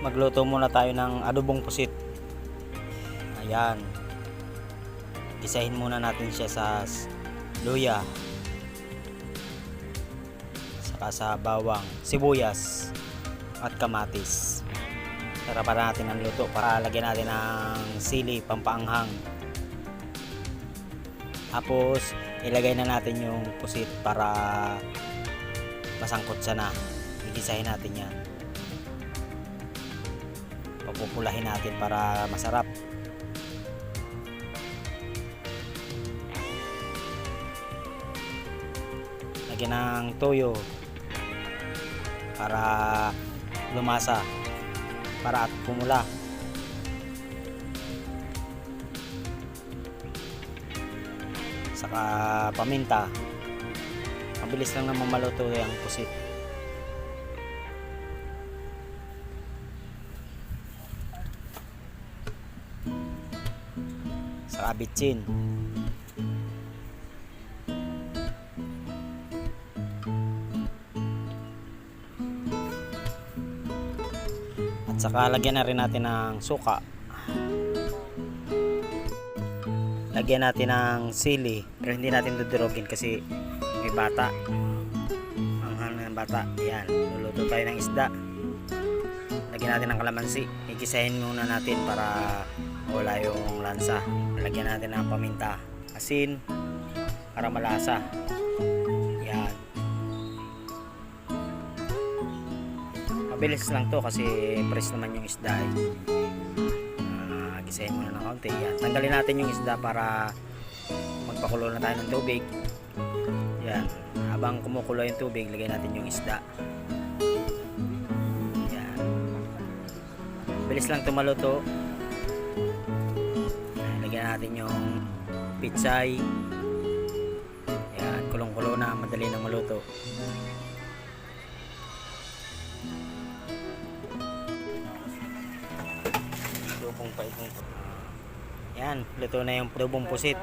magluto muna tayo ng adobong pusit. Ayan. Gisahin muna natin siya sa luya, saka sa bawang, sibuyas at kamatis. Para natin ang luto, para lagyan natin ng sili pampaanghang. Tapos ilagay na natin yung pusit para masangkot siya na. Igisahin natin yan. Papupulahin natin para masarap. Lagyan ng toyo para lumasa, para at pumula. Saka paminta. Mabilis lang naman maluto yung pusit. Saka bitsin. At saka lagyan na rin natin ng suka. Lagyan natin ng sili, pero hindi natin dudurogin kasi may bata. Ang ng bata. Yan, luluto tayo ng isda. Lagyan natin ng kalamansi. Igisahin muna natin para wala yung lansa. Lagyan natin ng paminta, asin para malasa. Yan. Mabilis lang to kasi fresh naman yung isda eh. Gisahin muna ng kaunti. Yan. Tanggalin natin yung isda para magpakulo na tayo ng tubig. Yan. Habang kumukulo yung tubig, lagyan natin yung isda. Yan. Bilis lang tumaluto. Yan. Lagyan natin yung pitsay. Yan. Kulong-kulo na. Madali na maluto. Yan, luto na yung adobong pusit.